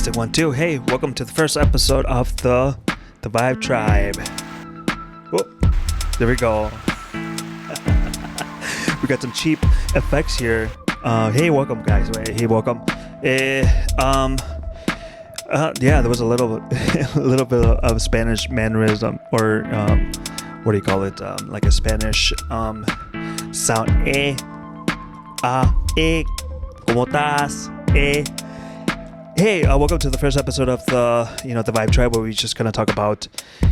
Testing 1 2. Hey, welcome to the first episode of the Vibe Tribe. Whoop, there we go. We got some cheap effects here. Hey, welcome guys. Hey, welcome. Yeah, there was a little bit of Spanish mannerism, or what do you call it? Like a Spanish sound. ¿Cómo estás? Hey, welcome to the first episode of the Vibe Tribe, where we just gonna talk about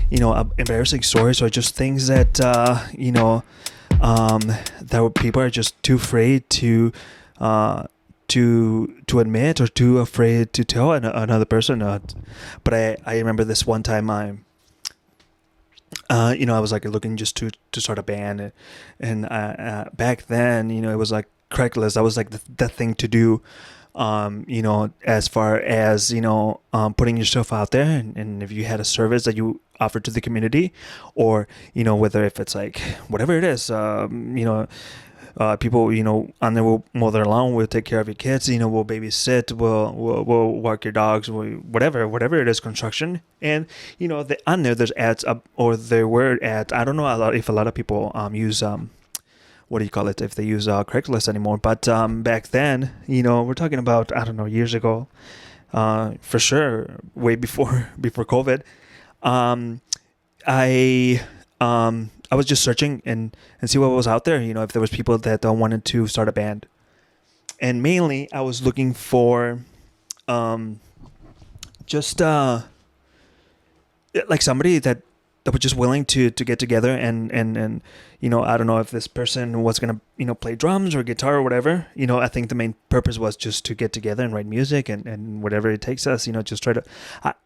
embarrassing stories or just things that that people are just too afraid to admit or too afraid to tell another person. But I remember this one time I was like looking just to start a band, and back then it was like Craigslist. That was like the thing to do. As far as putting yourself out there, and if you had a service that you offered to the community, or whether if it's like whatever it is, people on there will mow their lawn, will take care of your kids, will babysit, will walk your dogs, whatever it is, construction. And on there's ads up, or there were ads. I don't know if a lot of people use what do you call it, if they use Craigslist anymore, but back then, we're talking about, I don't know, years ago, for sure, way before COVID. I was just searching and see what was out there, if there was people that wanted to start a band. And mainly I was looking for just like somebody that was just willing to get together and I don't know if this person was gonna play drums or guitar or whatever. I think the main purpose was just to get together and write music and whatever it takes us. Just try to.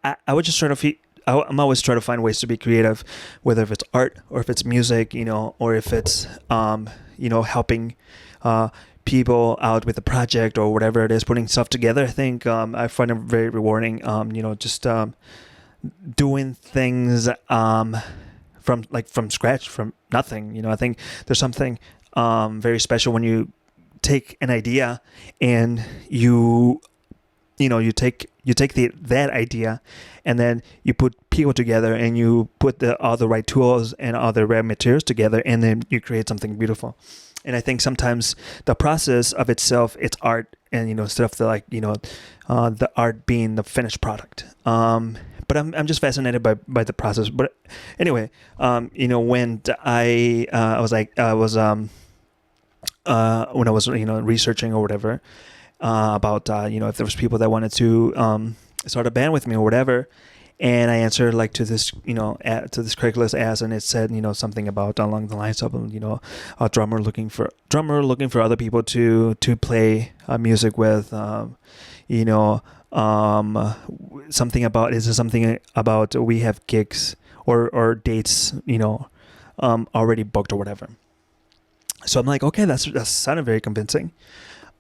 I would just try to. I'm always trying to find ways to be creative, whether if it's art or if it's music, or if it's helping people out with a project or whatever it is, putting stuff together. I think I find it very rewarding. Just doing things from scratch, from nothing. I think there's something very special when you take an idea and you take that idea and then you put people together and you put all the right tools and all the right materials together, and then you create something beautiful. And I think sometimes the process of itself, it's art, and stuff that the art being the finished product. But I'm just fascinated by the process. But anyway, when I was researching or whatever about if there was people that wanted to start a band with me or whatever, and I answered like to this to this Craigslist ads, and it said something about along the lines of a drummer looking for other people to play music with, something about we have gigs or dates already booked or whatever. So I'm like, okay, that sounded very convincing.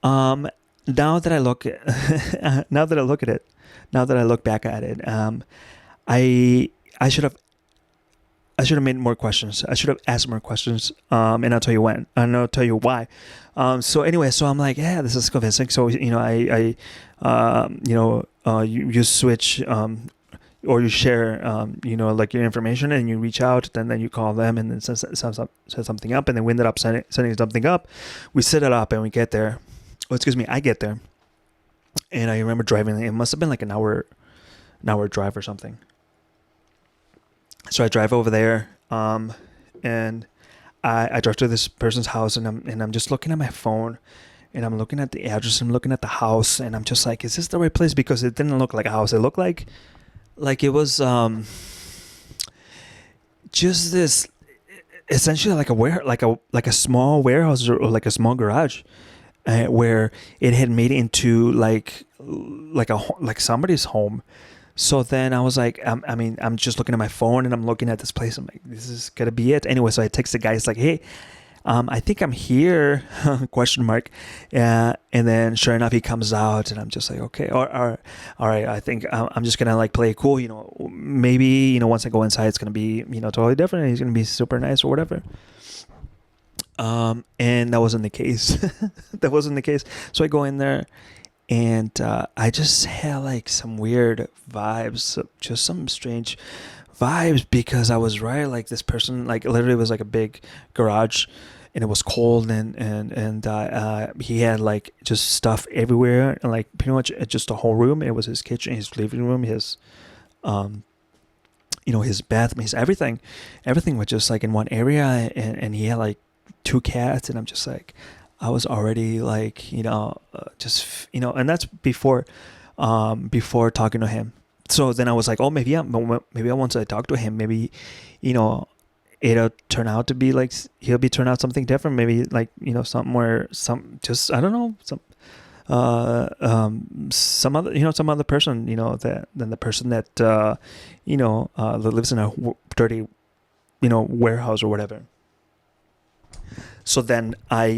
Now that I look back at it, I should have made more questions. I should have asked more questions. And I'll tell you when, and I'll tell you why. So anyway, so I'm like, yeah, this is convincing. So you switch or you share like your information, and you reach out, and then you call them, and then set something up, and then we ended up setting something up. We set it up, and we get there. I get there, and I remember driving. It must have been like an hour drive or something. So I drive over there, and I drive to this person's house, and I'm just looking at my phone, and I'm looking at the address, and I'm looking at the house, and I'm just like, is this the right place? Because it didn't look like a house. It looked like it was just this, essentially like a small warehouse or like a small garage, where it had made it into like somebody's home. So then I was like, I'm just looking at my phone, and I'm looking at this place. I'm like, this is gonna be it. Anyway, so I text the guy. It's like, hey, I think I'm here, question mark. And then sure enough, he comes out, and I'm just like, okay, all right. I think I'm just gonna like play it cool. Maybe, once I go inside, it's gonna be, totally different. He's gonna be super nice or whatever. And that wasn't the case. So I go in there, and I just had like some weird vibes, just some strange vibes, because I was right, like this person, like literally was like a big garage, and it was cold, and he had like just stuff everywhere, and like pretty much just the whole room. It was his kitchen, his living room, his um his bathroom, his everything. Everything was just like in one area, and he had like two cats, and I'm just like, I was already like, just, and that's before talking to him. So then I was like, oh, maybe once I talk to him, maybe, you know, it'll turn out to be like, he'll be turn out something different. Maybe like, somewhere, just, I don't know, some other, some other person, that than the person that, that lives in a dirty, warehouse or whatever. So then I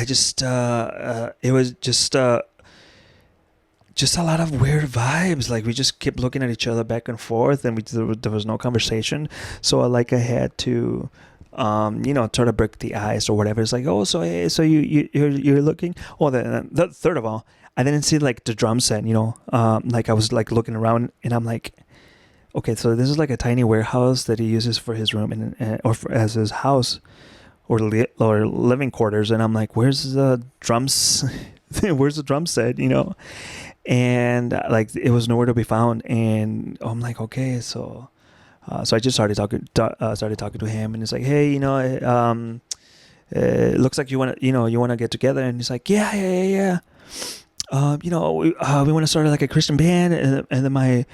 just, it was just a lot of weird vibes. Like we just kept looking at each other back and forth, and there was no conversation. So I had to, try to break the ice or whatever. It's like, oh, so hey, so you're looking. Oh, the third of all, I didn't see like the drum set. Like I was like looking around, and I'm like, okay, so this is like a tiny warehouse that he uses for his room or as his house or living quarters, and I'm like, where's the drums? Where's the drum set? And like it was nowhere to be found, and I'm like, okay, so I just started talking to him, and it's like, hey, it looks like you want to get together, and he's like, yeah. We want to start like a Christian band, and then my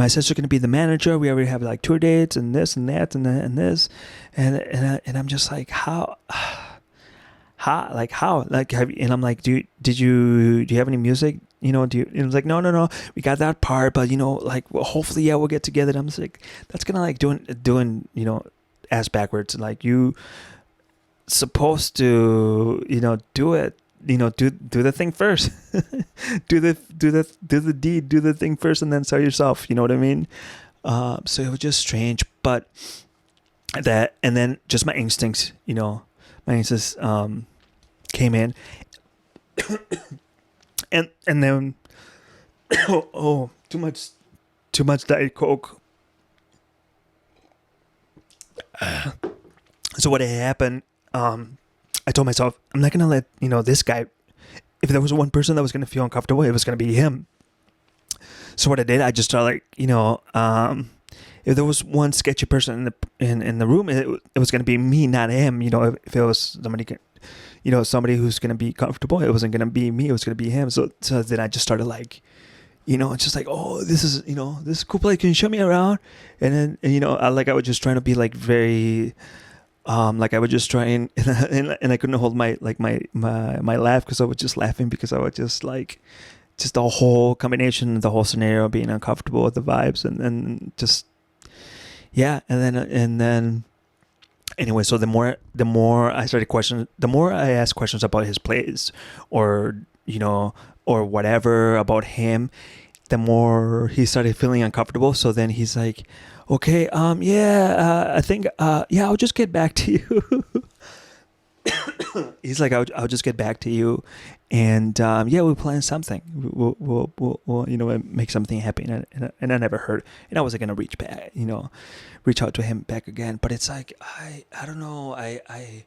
sister's gonna be the manager. We already have like tour dates and this and that and this, and I'm just like, how like and I'm like, do you have any music, do you, and it was like, no, we got that part, but like, well, hopefully, yeah, we'll get together. And I'm just like, that's gonna like doing ass backwards. Like, you supposed to do it, do the thing first. Do the thing first, and then sell yourself, you know what I mean? So it was just strange, but that, and then just my instincts came in, and then oh, too much Diet Coke. So what had happened, I told myself, I'm not gonna let this guy, if there was one person that was gonna feel uncomfortable, it was gonna be him. So what I did, I just started like, if there was one sketchy person in the room, it was gonna be me, not him. If it was somebody who's gonna be comfortable, it wasn't gonna be me. It was gonna be him. So then I just started like, it's just like, oh, this is cool place. Can you show me around? And then I was just trying to be like very, like I would just try and I couldn't hold my laugh, because I was just laughing, because I was just like, just the whole combination, the whole scenario, being uncomfortable with the vibes, and just, yeah. And then anyway, so the more I started questioning, the more I asked questions about his plays, or or whatever about him, the more he started feeling uncomfortable. So then he's like, okay, yeah, I think, yeah, I'll just get back to you. He's like, I'll just get back to you, and yeah, we'll plan something. We'll make something happen. And I never heard, and I wasn't gonna reach out to him back again. But it's like, I don't know. I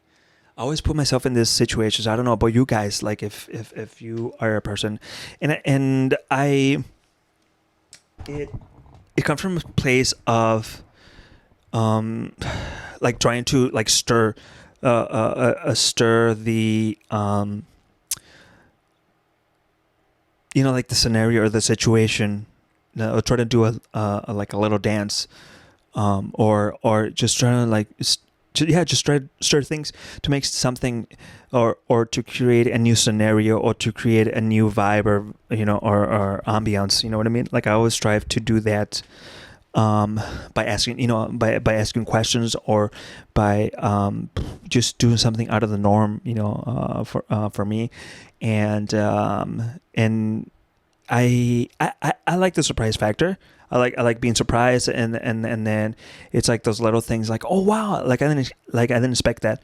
always put myself in these situations. I don't know about you guys. Like, if you are a person, and it comes from a place of like trying to like stir the like the scenario or the situation, or try to do a like a little dance, or just trying to like just try to stir things to make something, or to create a new scenario, or to create a new vibe, or or ambiance, you know what I mean? Like, I always strive to do that, by asking, by asking questions, or by just doing something out of the norm, for me, and I like the surprise factor. I like being surprised, and then it's like those little things like, oh wow, like I didn't expect that.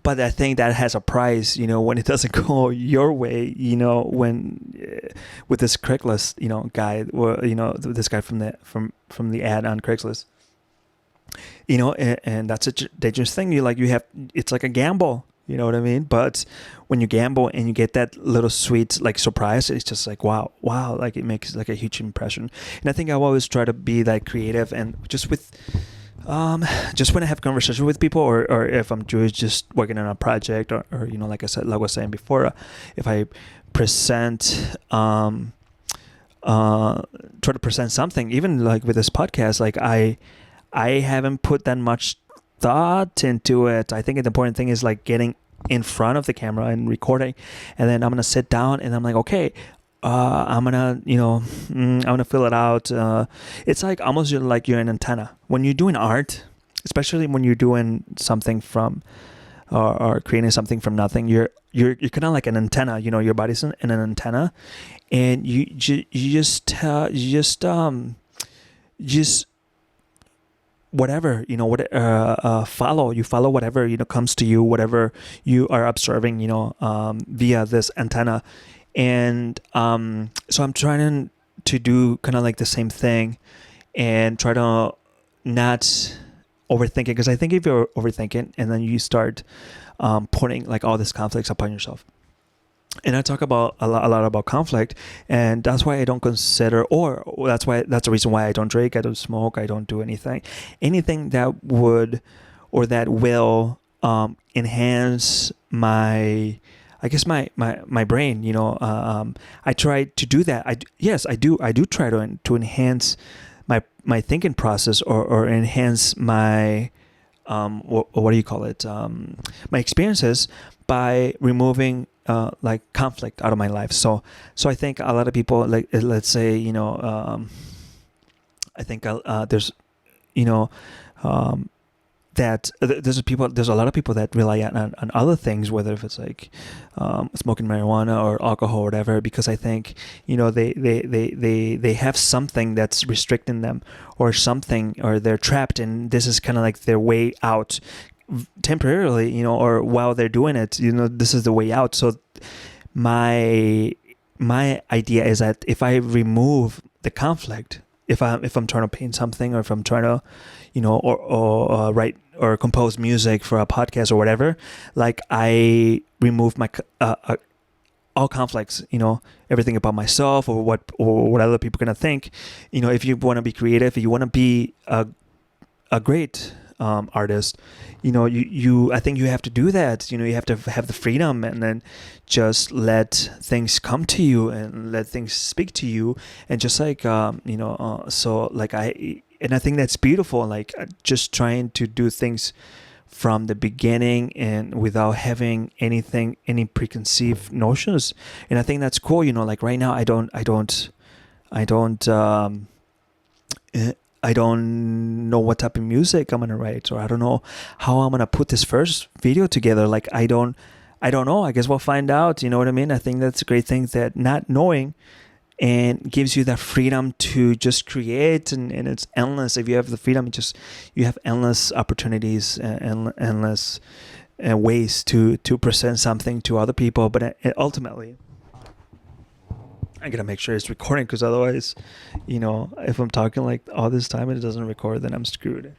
But I think that has a price, when it doesn't go your way, when with this Craigslist, guy, or this guy from the ad on Craigslist, and that's a dangerous thing. You have, it's like a gamble, you know what I mean? But when you gamble and you get that little sweet like surprise, it's just like wow, like it makes like a huge impression. And I think I always try to be like creative, and just when I have conversation with people, or if I'm just working on a project, or like I was saying before, if I present try to present something, even like with this podcast, like I haven't put that much thought into it. I think the important thing is like getting in front of the camera and recording, and then I'm gonna sit down and I'm like, okay, I'm gonna fill it out. It's like almost like you're an antenna when you're doing art, especially when you're doing something from or creating something from nothing. You're kind of like an antenna. Your body's an antenna, and you just whatever follow whatever comes to you, whatever you are observing via this antenna. And so I'm trying to do kind of like the same thing, and try to not overthink it, because I think if you're overthinking and then you start putting like all these conflicts upon yourself. And I talk about a lot about conflict, and that's why I don't consider, or that's the reason why I don't drink, I don't smoke, I don't do anything that would or that will enhance my, I guess my brain. I try to do that. I do try to enhance my thinking process, or enhance my what do you call it, my experiences, by removing like conflict out of my life. So I think a lot of people, like, let's say, I think there's that there's a lot of people that rely on other things, whether if it's like smoking marijuana or alcohol or whatever, because I think they have something that's restricting them, or something, or they're trapped, and this is kind of like their way out temporarily, or while they're doing it, this is the way out. So my idea is that if I remove the conflict, if I'm trying to paint something, or if I'm trying to or write or compose music for a podcast or whatever, like I remove my all conflicts, everything about myself, or what other people are gonna think. If you want to be creative, if you want to be a great artist, I think you have to do that. You have to have the freedom, and then just let things come to you, and let things speak to you, and just like so like I think that's beautiful, like just trying to do things from the beginning, and without having any preconceived notions. And I think that's cool. Like right now I don't know what type of music I'm gonna write, or I don't know how I'm gonna put this first video together. Like I don't know. I guess we'll find out. You know what I mean? I think that's a great thing, that not knowing, and gives you that freedom to just create, and it's endless. If you have the freedom, you have endless opportunities, and endless ways to present something to other people. But ultimately, I gotta make sure it's recording, because otherwise, if I'm talking like all this time and it doesn't record, then I'm screwed.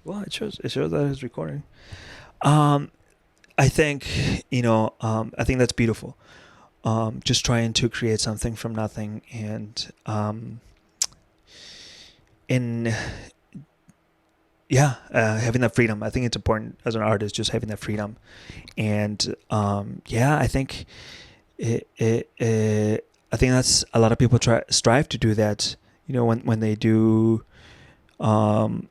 Well, it shows that it's recording. I think I think that's beautiful. Just trying to create something from nothing, and having that freedom. I think it's important as an artist, just having that freedom. And I think I think that's a lot of people strive to do that. When they do even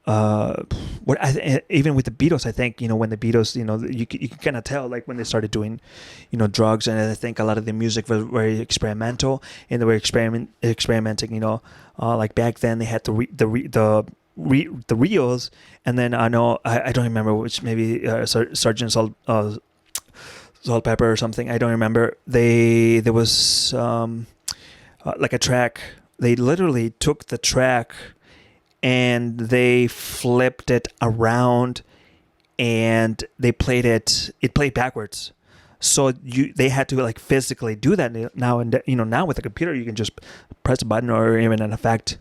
with the Beatles, I think when the Beatles, you can kind of tell, like when they started doing drugs, and I think a lot of the music was very experimental, and they were experimenting. Like back then they had the reels, and then I don't remember which, maybe Sergeant Salt Pepper or something. I don't remember. There was like a track. They literally took the track and they flipped it around and they played it. It played backwards. So they had to like physically do that now. And now with a computer, you can just press a button or even an effect,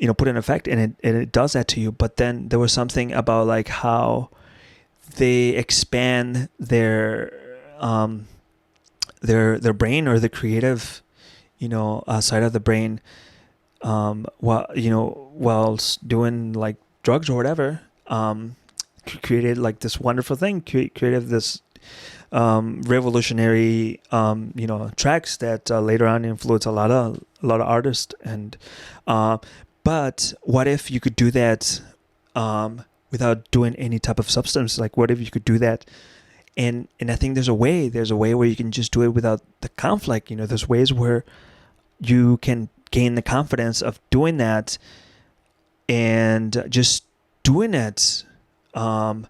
put an effect, and it does that to you. But then there was something about like how they expand their brain, or the creative, side of the brain, whilst doing like drugs or whatever, created like this wonderful thing, created this revolutionary, tracks that later on influenced a lot of artists. And but what if you could do that without doing any type of substance? Like, what if you could do that? And I think there's a way where you can just do it without the conflict. There's ways where you can gain the confidence of doing that and just doing it, and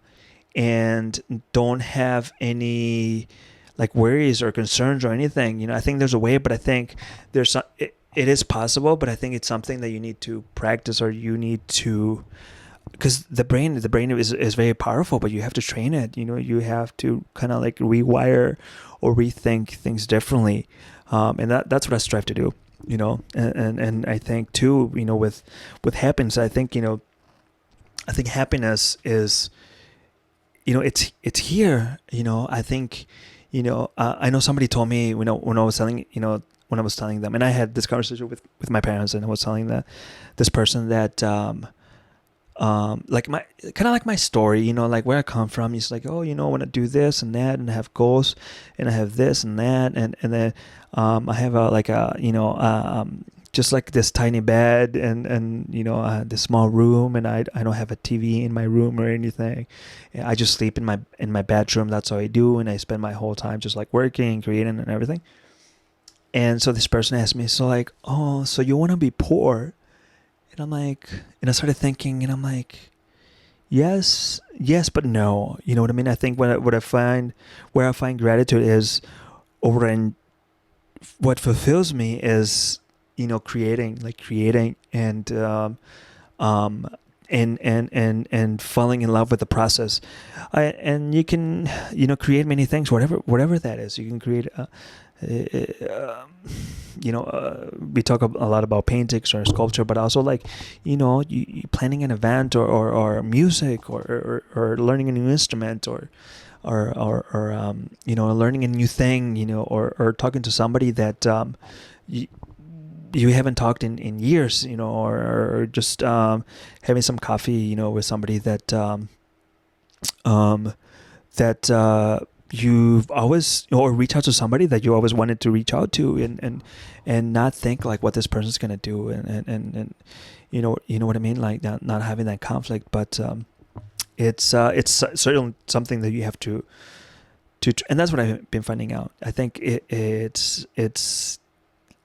don't have any like worries or concerns or anything. I think there's a way, but I think it is possible, but I think it's something that you need to practice, or you need to, because the brain is very powerful, but you have to train it. You have to kind of like rewire or rethink things differently, and that's what I strive to do. And I think too, with happiness, I think happiness is, it's here. I think, I know somebody told me when I was telling them, and I had this conversation with my parents, and I was telling this person that, like my kind of like my story, like where I come from. He's like, oh, I want to do this and that, and I have goals, and I have this and that, and then I have just like this tiny bed, and this small room, and I don't have a TV in my room or anything. I just sleep in my bedroom. That's all I do, and I spend my whole time just like working, creating, and everything. And so this person asked me, so like, oh, so you want to be poor? And I'm like, and I started thinking, and I'm like, yes, but no. You know what I mean? I think where I find gratitude is over, and what fulfills me is, creating, and and falling in love with the process. And you can, create many things, whatever that is. You can create we talk a lot about paintings or sculpture, but also like, you planning an event, or music, or learning a new instrument, or learning a new thing, or talking to somebody that you haven't talked in years, or just having some coffee, with somebody that you've always, or reach out to somebody that you always wanted to reach out to, and not think like what this person's gonna do, and you know what I mean, like not having that conflict. But it's certainly something that you have to and that's what I've been finding out. I think it's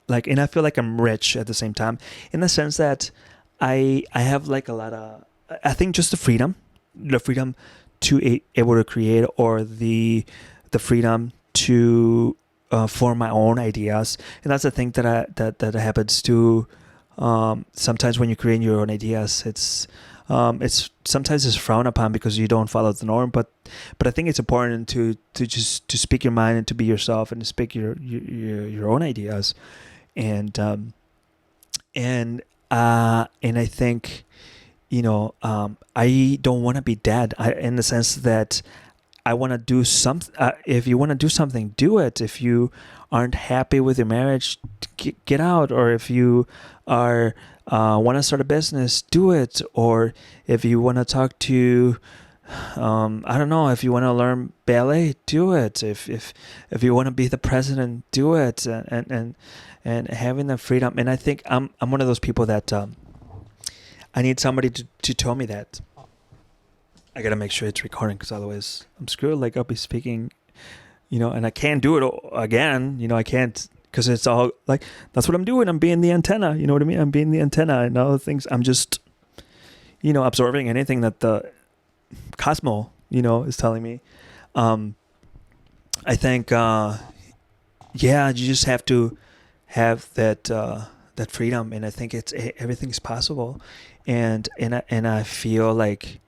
like, and I feel like I'm rich at the same time, in the sense that I have like a lot of, I think just the freedom to able to create, or the freedom to form my own ideas. And that's the thing that happens too. Sometimes when you create your own ideas, it's sometimes it's frowned upon because you don't follow the norm. But I think it's important to just to speak your mind and to be yourself, and to speak your own ideas. And I think, I don't want to be dead, in the sense that I want to do something. If you want to do something, do it. If you aren't happy with your marriage, get out. Or if you are want to start a business, do it. Or if you want to talk to, I don't know, if you want to learn ballet, do it. If you want to be the president, do it. And having the freedom. And I think I'm one of those people that I need somebody to tell me that. I gotta make sure it's recording, because otherwise I'm screwed. Like, I'll be speaking, and I can't do it again. I can't, because it's all like, that's what I'm doing. I'm being the antenna. You know what I mean? I'm being the antenna, and other things. I'm just, absorbing anything that the Cosmo, is telling me. I think, you just have to have that freedom, and I think everything's possible, and I feel like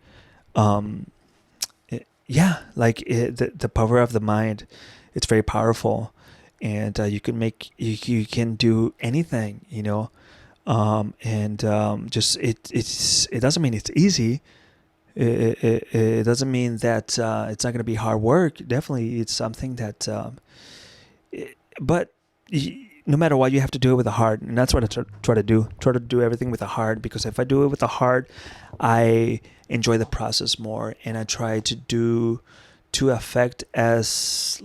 yeah, like the power of the mind, it's very powerful, and you can do anything, and just it doesn't mean it's easy. It doesn't mean that it's not going to be hard work. Definitely, it's something that, but no matter what, you have to do it with a heart, and that's what I try to do. Try to do everything with a heart, because if I do it with a heart, I enjoy the process more, and I try to affect as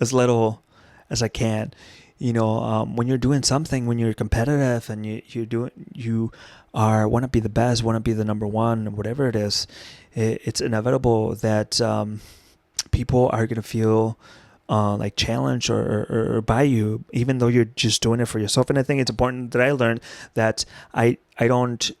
little as I can. When you're doing something, when you're competitive, and you are want to be the best, want to be the number one, whatever it is, it's inevitable that people are gonna feel like challenged or by you, even though you're just doing it for yourself. And I think it's important that I learned that I don't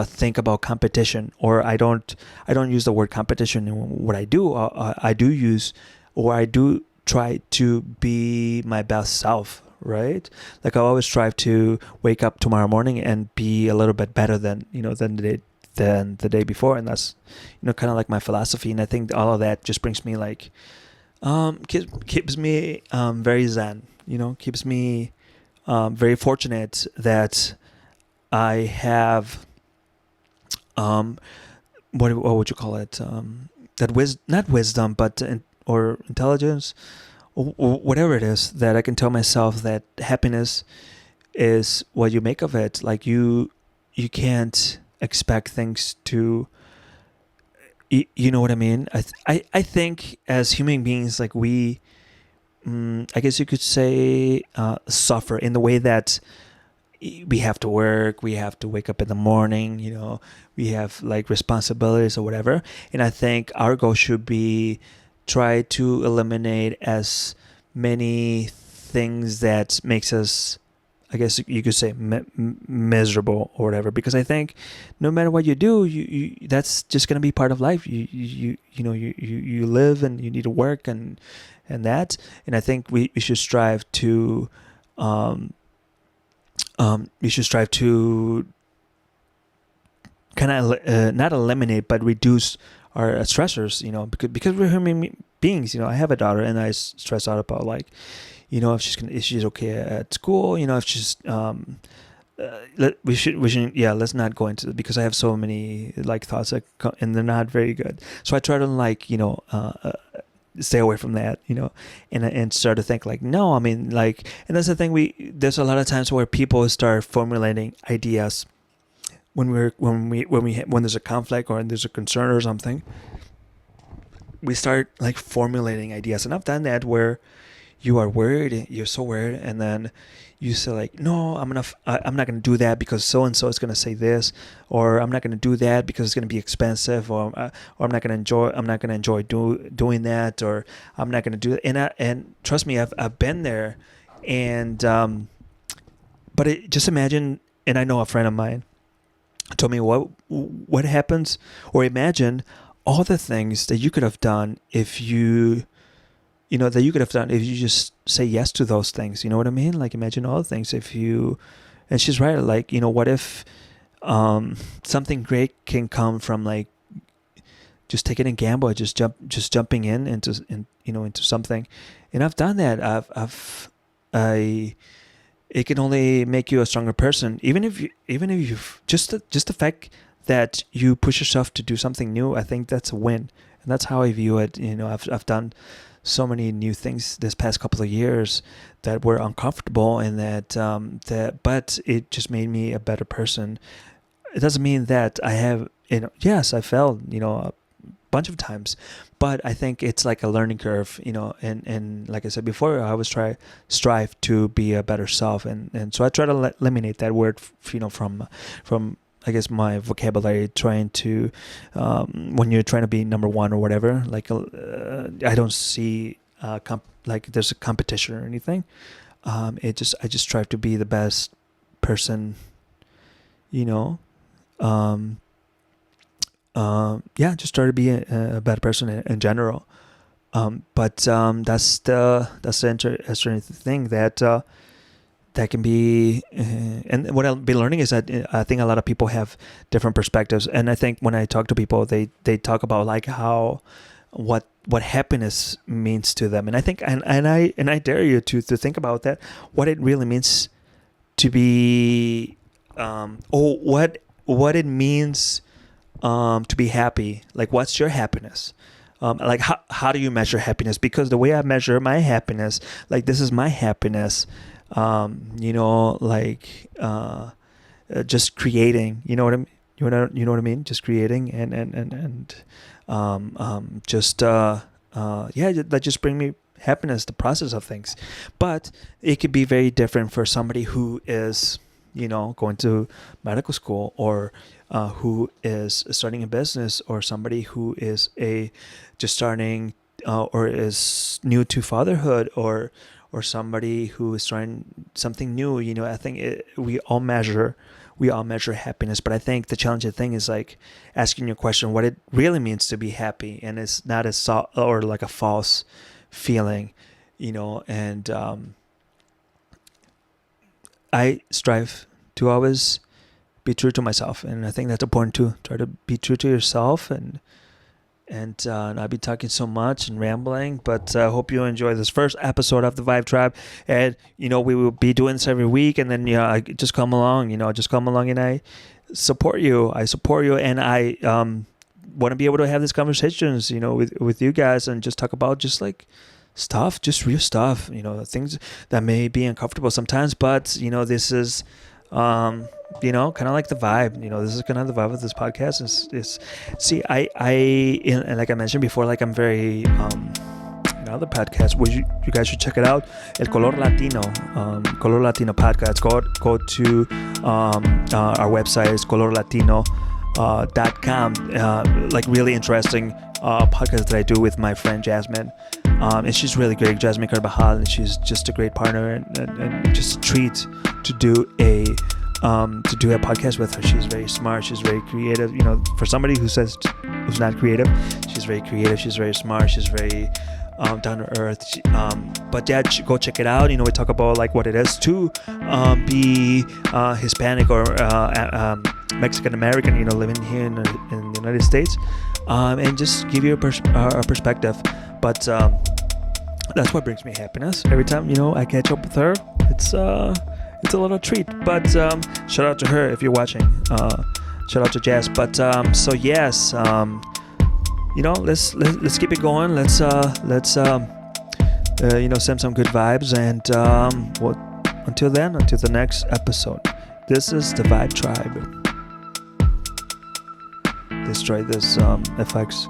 think about competition, or I don't use the word competition in what I do. I do use, or I do try to be my best self, right? Like I always strive to wake up tomorrow morning and be a little bit better than the day before, and that's kind of like my philosophy. And I think all of that just brings me like keeps me very zen. Keeps me very fortunate that I have what would you call it? That not wisdom, but or intelligence, or whatever it is, that I can tell myself that happiness is what you make of it. Like you can't expect things to. You know what I mean? I think as human beings, like I guess you could say, suffer in the way that we have to work, we have to wake up in the morning, we have like responsibilities or whatever. And I think our goal should be try to eliminate as many things that makes us, I guess you could say, miserable or whatever. Because I think no matter what you do, you that's just gonna be part of life. You live, and you need to work, and I think we should strive to we should strive to kind of not eliminate, but reduce our stressors. Because we're human beings. I have a daughter, and I stress out about, like, if she's okay at school. If she's we should let's not go into it, because I have so many like thoughts and they're not very good. So I try to stay away from that, and start to think like, no, I mean, like, and that's the thing. There's a lot of times where people start formulating ideas when there's a conflict or there's a concern or something. We start like formulating ideas, and I've done that where you are worried, you're so worried, and then you say like, no, I'm not gonna do that because so and so is gonna say this, or I'm not gonna do that because it's gonna be expensive, or I'm not gonna enjoy doing that, or I'm not gonna do it. And trust me, I've been there, and but just imagine, and I know a friend of mine told me what happens, or imagine all the things that you could have done if you just say yes to those things. You know what I mean? Like, imagine all the things and she's right. Like, what if something great can come from like just taking a gamble, just jumping into something. And I've done that. It can only make you a stronger person, even if you just the fact that you push yourself to do something new. I think that's a win, and that's how I view it. I've done so many new things this past couple of years that were uncomfortable, and but it just made me a better person. It doesn't mean that I have, yes, I failed, a bunch of times, but I think it's like a learning curve, and like I said before, I always strive to be a better self, and so I try to eliminate that word, from I guess my vocabulary, trying to when you're trying to be number one or whatever, like I don't see like there's a competition or anything. I just strive to be the best person, just try to be a better person in general. But that's the interesting thing that can be, and what I'll be learning is that I think a lot of people have different perspectives, and I think when I talk to people, they talk about like how what happiness means to them, and I think and I dare you to think about that, what it really means to be, or what it means to be happy. Like, what's your happiness? Like, how do you measure happiness? Because the way I measure my happiness, like, this is my happiness, like, just creating, you know what I mean? Just creating and just, yeah, that just bring me happiness, the process of things. But it could be very different for somebody who is, going to medical school, or who is starting a business, or somebody who is just starting, or is new to fatherhood, or somebody who is trying something new. I think we all measure happiness, but I think the challenging thing is like asking your question what it really means to be happy, and it's not or like a false feeling, and I strive to always be true to myself, and I think that's important too. Try to be true to yourself, and not be talking so much and rambling. But I hope you enjoy this first episode of the Vibe Tribe, and we will be doing this every week, and then just come along, and I support you. And I want to be able to have these conversations, with you guys, and just talk about just like stuff, just real stuff, things that may be uncomfortable sometimes, but this is kind of like the vibe. This is kind of the vibe of this podcast. Is see, and like I mentioned before, like I'm very another podcast, which you guys should check it out, El Color Latino podcast. Go to our website is colorlatino.com. Like really interesting podcast that I do with my friend Jasmine, and she's really great, Jasmine Carvajal, and she's just a great partner, and just a treat to do a podcast with her. She's very smart, she's very creative. For somebody who's not creative, she's very creative, she's very smart, she's very down to earth. But yeah, go check it out. We talk about like what it is to be Hispanic or Mexican American, living here in the United States, and just give you a perspective. But that's what brings me happiness every time I catch up with her. It's a little treat. But shout out to her if you're watching. Shout out to Jazz. But so yes, let's keep it going. Let's send some good vibes, and until the next episode. This is the Vibe Tribe. Destroy this FX.